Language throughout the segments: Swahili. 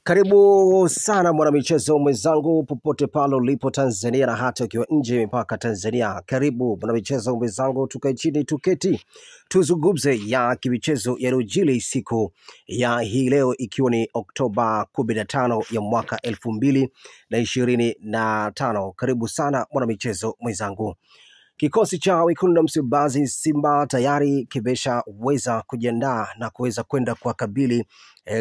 Karibu sana mwanamichezo mwenzangu popote pale ulipo Tanzania na hata ukiwa nje mipaka Tanzania. Karibu mwanamichezo mwenzangu, tukae chini tuketi tuzungumze ya kimichezo yanayojiri siku ya hii leo, ikiwa ni Oktoba 15 ya mwaka 2025. Karibu sana mwanamichezo mwenzangu. Kikosi cha wekundu wa Msimbazi Simba tayari kimeshaweza kujiandaa na kuweza kwenda kuwakabili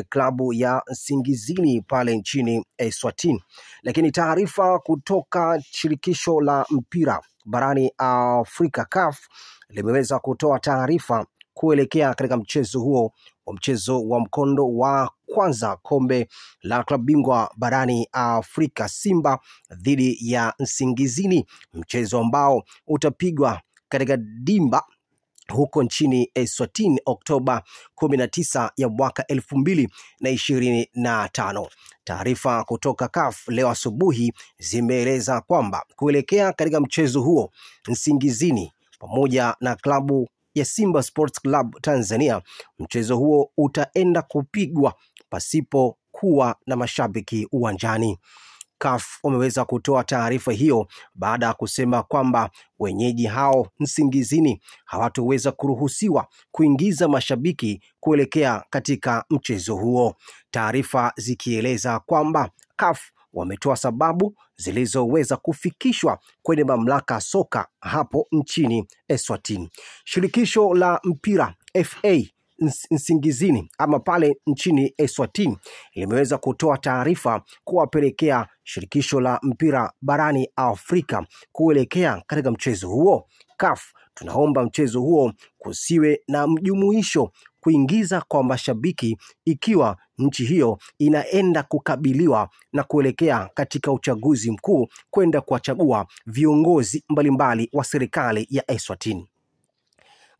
klabu ya Nsingizini pale nchini Eswatini. Lakini taarifa kutoka shirikisho la mpira barani Afrika CAF limeweza kutoa taarifa kuelekea katika mchezo huo, mchezo wa mkondo wa kwanza kombe la klabu bingwa barani Afrika, Simba dhidi ya Nsingizini, mchezo ambao utapigwa katika dimba huko nchini Eswatini Oktoba 19 ya mwaka 2025. Taarifa kutoka CAF leo asubuhi zimeeleza kwamba kuelekea katika mchezo huo, Nsingizini pamoja na klabu ya Simba Sports Club Tanzania, mchezo huo utaenda kupigwa pasipo kuwa na mashabiki uwanjani. CAF wameweza kutoa taarifa hiyo baada ya kusema kwamba wenyeji hao Nsingizini hawatoweza kuruhusiwa kuingiza mashabiki kuelekea katika mchezo huo. Taarifa zikieleza kwamba CAF wametoa sababu zilizoweza kufikishwa kwenye mamlaka soka hapo nchini Eswatini. Shirikisho la mpira FA Nsingizini ama pale nchini Eswatini limeweza kutoa taarifa kuwapelekea shirikisho la mpira barani Afrika kuelekea katika mchezo huo. CAF, tunaomba mchezo huo kusiwe na mjumuisho kuingiza kwa mashabiki ikiwa nchi hiyo inaenda kukabiliwa na kuelekea katika uchaguzi mkuu kwenda kuwachagua viongozi mbalimbali wa serikali ya Eswatini.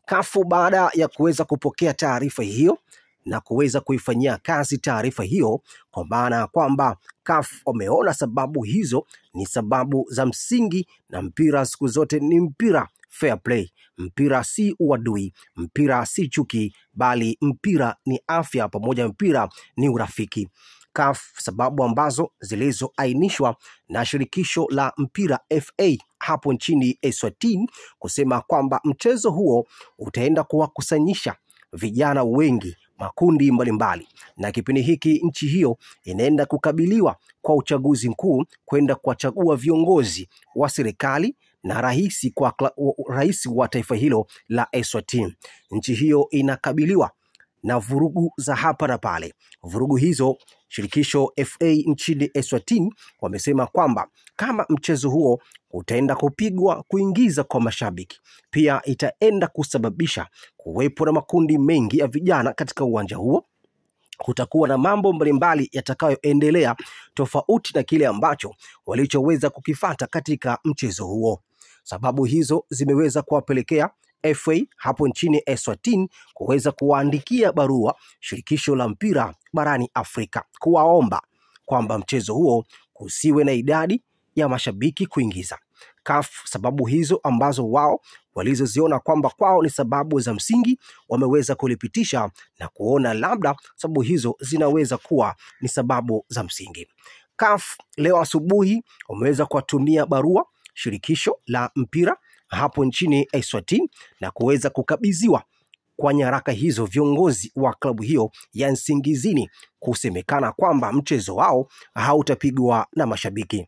CAF baada ya kuweza kupokea taarifa hiyo na kuweza kuifanyia kazi taarifa hiyo, kwa maana ya kwamba CAF wameona sababu hizo ni sababu za msingi, na mpira siku zote ni mpira fair play. Mpira si uadui, mpira si chuki, bali mpira ni afya, pamoja mpira ni urafiki. CAF sababu ambazo zilizoainishwa na shirikisho la mpira FA hapo nchini Eswatini kusema kwamba mchezo huo utaenda kuwakusanyisha vijana wengi, makundi mbalimbali, na kipindi hiki nchi hiyo inaenda kukabiliwa kwa uchaguzi mkuu kwenda kuwachagua viongozi wa serikali na rais wa taifa hilo la Eswatini. Nchi hiyo inakabiliwa na vurugu za hapa na pale. Vurugu hizo, shirikisho FA nchini Eswatini wamesema kwamba kama mchezo huo utaenda kupigwa kuingiza kwa mashabiki, pia itaenda kusababisha kuwepo na makundi mengi ya vijana katika uwanja huo. Kutakuwa na mambo mbalimbali yatakayoendelea tofauti na kile ambacho walichoweza kukifata katika mchezo huo. Sababu hizo zimeweza kuwapelekea FA hapo nchini Eswatini kuweza kuwaandikia barua shirikisho la mpira barani Afrika kuwaomba kwamba mchezo huo kusiwe na idadi ya mashabiki kuingiza. CAF sababu hizo ambazo wao walizoziona kwamba kwao ni sababu za msingi wameweza kulipitisha na kuona labda sababu hizo zinaweza kuwa ni sababu za msingi. CAF leo asubuhi wameweza kuwatumia barua shirikisho la mpira hapo nchini Eswatini na kuweza kukabidhiwa kwa nyaraka hizo viongozi wa klabu hiyo ya Nsingizini, kusemekana kwamba mchezo wao hautapigwa na mashabiki.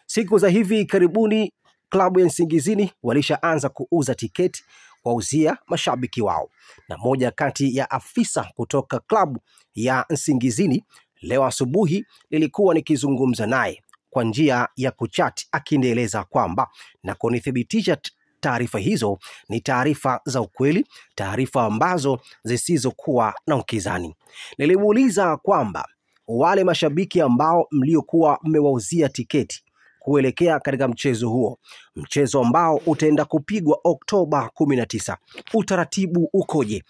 Siku za hivi karibuni klabu ya Nsingizini walishaanza kuuza tiketi wauzia mashabiki wao, na moja kati ya afisa kutoka klabu ya Nsingizini leo asubuhi nilikuwa nikizungumza naye kwa njia ya kuchat, akinieleza kwamba na kunithibitisha taarifa hizo ni taarifa za ukweli, taarifa ambazo zisizokuwa na ukizani. Nilimuuliza kwamba wale mashabiki ambao mliokuwa mmewauzia tiketi kuelekea katika mchezo huo, mchezo ambao utaenda kupigwa Oktoba 19, utaratibu ukoje?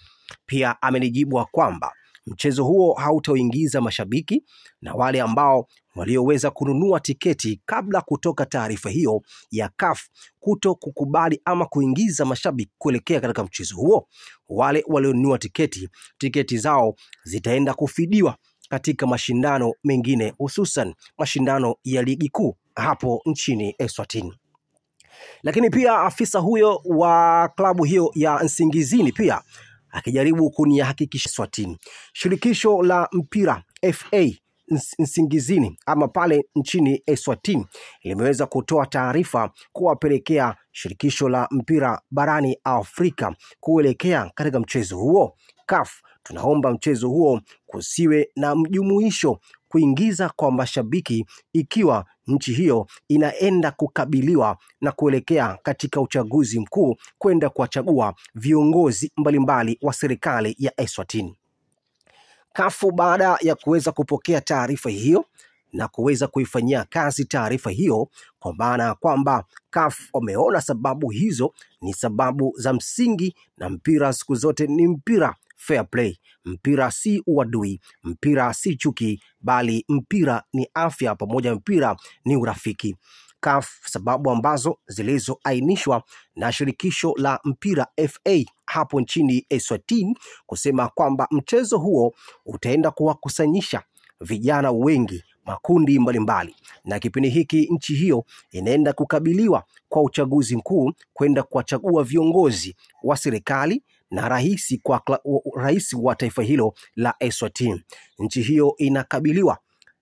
Pia amenijibu kwamba mchezo huo hautaingiza mashabiki, na wale ambao walioweza kununua tiketi kabla kutoka taarifa hiyo ya CAF kuto kukubali ama kuingiza mashabiki kuelekea katika mchezo huo, wale walionunua tiketi zao zitaenda kufidiwa katika mashindano mengine, hususan mashindano ya ligi kuu hapo nchini Eswatini. Lakini pia afisa huyo wa klabu hiyo ya Nsingizini pia akijaribu kunihakikisha Eswatini, shirikisho la mpira FA Nsingizini ama pale nchini Eswatini limeweza kutoa taarifa kuwapelekea shirikisho la mpira barani Afrika kuelekea katika mchezo huo. CAF, tunaomba mchezo huo kusiwe na mjumuisho kuingiza kwa mashabiki ikiwa nchi hiyo inaenda kukabiliwa na kuelekea katika uchaguzi mkuu kwenda kuwachagua viongozi mbalimbali wa serikali ya Eswatini. CAF baada ya kuweza kupokea taarifa hiyo na kuweza kuifanyia kazi taarifa hiyo, kwa maana kwamba CAF wameona sababu hizo ni sababu za msingi, na mpira siku zote ni mpira fair play. Mpira si uadui, mpira si chuki, bali mpira ni afya, pamoja mpira ni urafiki. CAF sababu ambazo zilizoainishwa na shirikisho la mpira FA hapo nchini Eswatini kusema kwamba mchezo huo utaenda kuwakusanyisha vijana wengi, makundi mbalimbali, na kipindi hiki nchi hiyo inaenda kukabiliwa kwa uchaguzi mkuu kwenda kuwachagua viongozi wa serikali na rais wa taifa hilo la Eswatini. Nchi hiyo inakabiliwa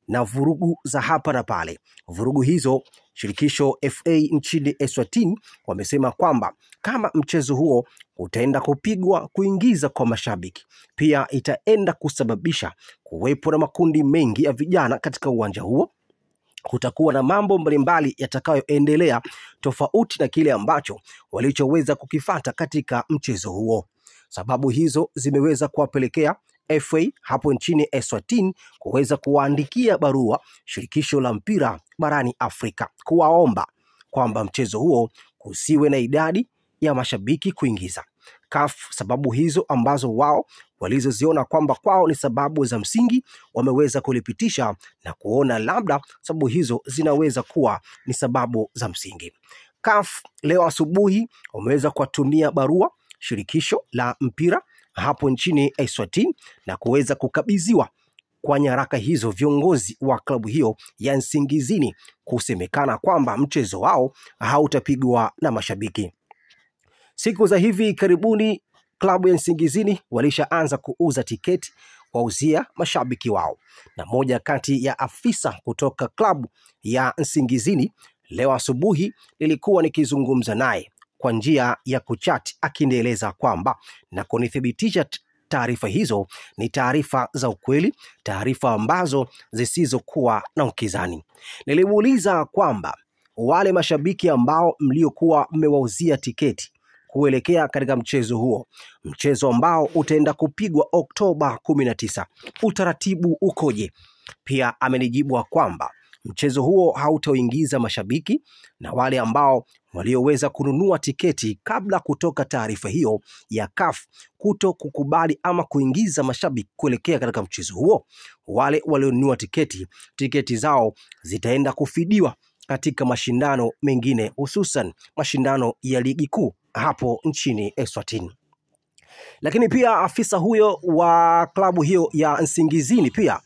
na vurugu za hapa na pale. Vurugu hizo, shirikisho FA nchini Eswatini wamesema kwamba kama mchezo huo utaenda kupigwa kuingiza kwa mashabiki, pia itaenda kusababisha kuwepo na makundi mengi ya vijana katika uwanja huo. Kutakuwa na mambo mbalimbali yatakayoendelea tofauti na kile ambacho walichoweza kukifata katika mchezo huo. Sababu hizo zimeweza kuwapelekea FA hapo nchini Eswatini kuweza kuwaandikia barua shirikisho la mpira barani Afrika kuwaomba kwamba mchezo huo kusiwe na idadi ya mashabiki kuingiza. CAF sababu hizo ambazo wao walizoziona kwamba kwao ni sababu za msingi wameweza kulipitisha na kuona labda sababu hizo zinaweza kuwa ni sababu za msingi. CAF leo asubuhi wameweza kuwatumia barua shirikisho la mpira hapo nchini Eswatini na kuweza kukabidhiwa kwa nyaraka hizo viongozi wa klabu hiyo ya Nsingizini, kusemekana kwamba mchezo wao hautapigwa na mashabiki. Siku za hivi karibuni klabu ya Nsingizini walishaanza kuuza tiketi wauzia mashabiki wao, na moja kati ya afisa kutoka klabu ya Nsingizini leo asubuhi nilikuwa nikizungumza naye kwa njia ya kuchat, akinieleza kwamba na kunithibitisha taarifa hizo ni taarifa za ukweli, taarifa ambazo zisizokuwa na ukizani. Nilimuuliza kwamba wale mashabiki ambao mliokuwa mmewauzia tiketi kuelekea katika mchezo huo, mchezo ambao utaenda kupigwa Oktoba 19, utaratibu ukoje? Pia amenijibu kwamba mchezo huo hautaingiza mashabiki, na wale ambao walioweza kununua tiketi kabla kutoka taarifa hiyo ya CAF kuto kukubali ama kuingiza mashabiki kuelekea katika mchezo huo, wale walionunua tiketi zao zitaenda kufidiwa katika mashindano mengine, hususan mashindano ya ligi kuu hapo nchini Eswatini. Lakini pia afisa huyo wa klabu hiyo ya Nsingizini pia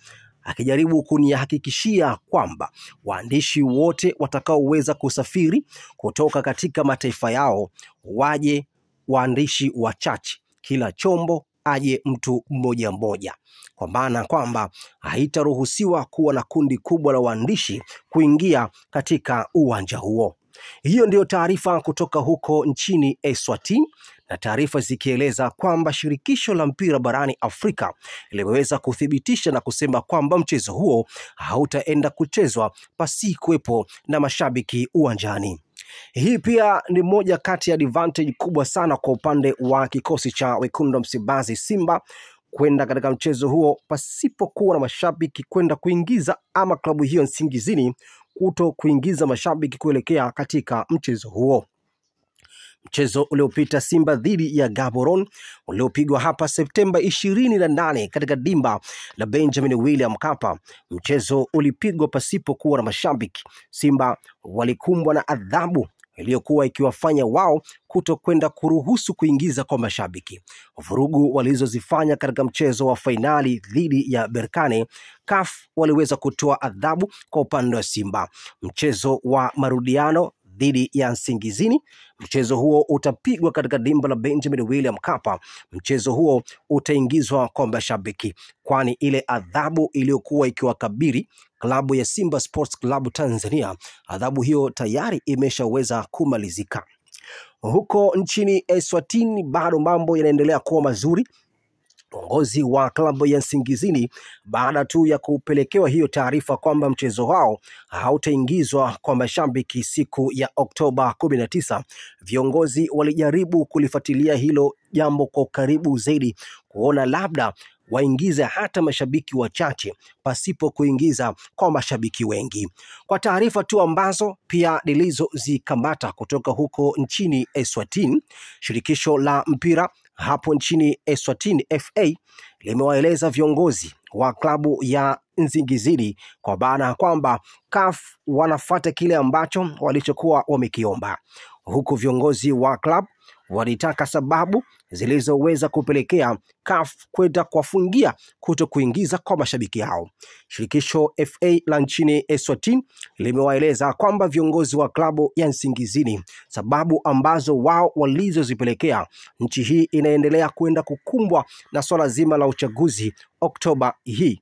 akijaribu kunihakikishia kwamba waandishi wote watakaoweza kusafiri kutoka katika mataifa yao waje waandishi wachache, kila chombo aje mtu mmoja mmoja, kwa maana kwamba haitaruhusiwa kuwa na kundi kubwa la waandishi kuingia katika uwanja huo. Hiyo ndio taarifa kutoka huko nchini Eswatini, na taarifa zikieleza kwamba shirikisho la mpira barani Afrika limeweza kuthibitisha na kusema kwamba mchezo huo hautaenda kuchezwa pasi kuwepo na mashabiki uwanjani. Hii pia ni moja kati ya advantage kubwa sana kwa upande wa kikosi cha Wekundu Msimbazi Simba kwenda katika mchezo huo pasipokuwa na mashabiki kwenda kuingiza, ama klabu hiyo Nsingizini kuto kuingiza mashabiki kuelekea katika mchezo huo. Mchezo uliopita Simba dhidi ya Gaborone uliopigwa hapa Septemba 28 katika dimba la Benjamin William Mkapa, mchezo ulipigwa pasipo kuwa na mashabiki. Simba walikumbwa na adhabu iliyokuwa ikiwafanya wao kutokwenda kuruhusu kuingiza kwa mashabiki. Vurugu walizozifanya katika mchezo wa fainali dhidi ya Berkane, CAF waliweza kutoa adhabu kwa upande wa Simba. Mchezo wa marudiano dhidi ya Nsingizini, mchezo huo utapigwa katika dimba la Benjamin William Mkapa. Mchezo huo utaingizwa kwa mashabiki, kwani ile adhabu iliyokuwa ikiwakabiri klabu ya Simba Sports Club Tanzania, adhabu hiyo tayari imeshaweza kumalizika. Huko nchini Eswatini bado mambo yanaendelea kuwa mazuri. Uongozi wa klabu ya Nsingizini, baada tu ya kupelekewa hiyo taarifa kwamba mchezo wao hautaingizwa kwa mashabiki siku ya Oktoba 19, viongozi walijaribu kulifuatilia hilo jambo kwa karibu zaidi, kuona labda waingize hata mashabiki wachache pasipo kuingiza kwa mashabiki wengi. Kwa taarifa tu ambazo pia nilizozikamata kutoka huko nchini Eswatini, shirikisho la mpira hapo nchini Eswatini FA limewaeleza viongozi wa klabu ya Nsingizini kwa maana kwamba CAF wanafuata kile ambacho walichokuwa wamekiomba, huku viongozi wa klabu walitaka sababu zilizoweza kupelekea CAF kwenda kuwafungia kuto kuingiza kwa mashabiki hao. Shirikisho FA la nchini Eswatini limewaeleza kwamba viongozi wa klabu ya Nsingizini, sababu ambazo wao walizozipelekea nchi hii inaendelea kwenda kukumbwa na swala zima la uchaguzi Oktoba hii,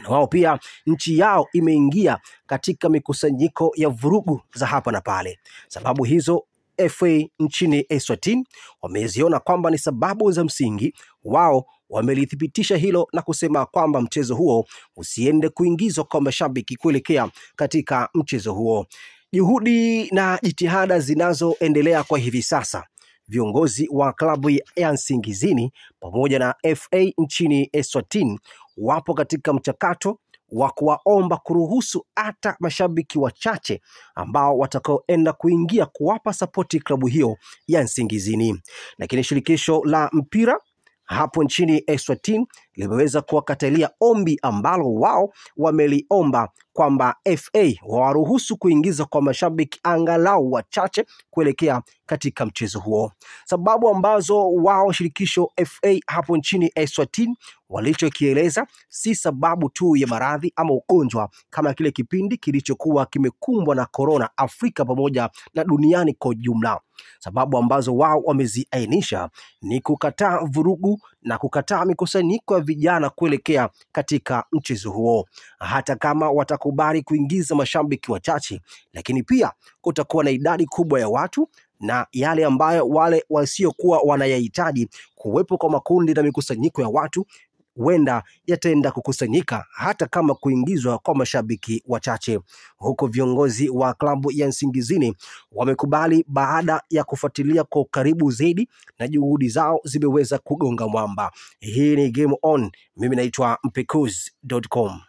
na wao pia nchi yao imeingia katika mikusanyiko ya vurugu za hapa na pale. Sababu hizo FA nchini Eswatini wameziona kwamba ni sababu za msingi. Wao wamelithibitisha hilo na kusema kwamba mchezo huo usiende kuingizwa kwa mashabiki kuelekea katika mchezo huo. Juhudi na jitihada zinazoendelea kwa hivi sasa, viongozi wa klabu ya Nsingizini pamoja na FA nchini Eswatini wapo katika mchakato wa kuwaomba kuruhusu hata mashabiki wachache ambao watakaoenda kuingia kuwapa sapoti klabu hiyo ya Nsingizini. Lakini shirikisho la mpira hapo nchini Eswatini limeweza kuwakatalia ombi ambalo wao wameliomba kwamba FA waruhusu kuingiza kwa mashabiki angalau wachache kuelekea katika mchezo huo. Sababu ambazo wao shirikisho FA hapo nchini Eswatini walichokieleza si sababu tu ya maradhi ama ugonjwa kama kile kipindi kilichokuwa kimekumbwa na corona Afrika pamoja na duniani kwa jumla. Sababu ambazo wao wameziainisha ni kukataa vurugu na kukataa mikusanyiko ya vijana kuelekea katika mchezo huo. Hata kama watakubali kuingiza mashabiki wachache, lakini pia kutakuwa na idadi kubwa ya watu, na yale ambayo wale wasiokuwa wanayahitaji kuwepo kwa makundi na mikusanyiko ya watu huenda yataenda kukusanyika hata kama kuingizwa kwa mashabiki wachache. Huko viongozi wa klabu ya Nsingizini wamekubali baada ya kufuatilia kwa karibu zaidi na juhudi zao zimeweza kugonga mwamba. Hii ni Game On. Mimi naitwa Mpekuzi.com.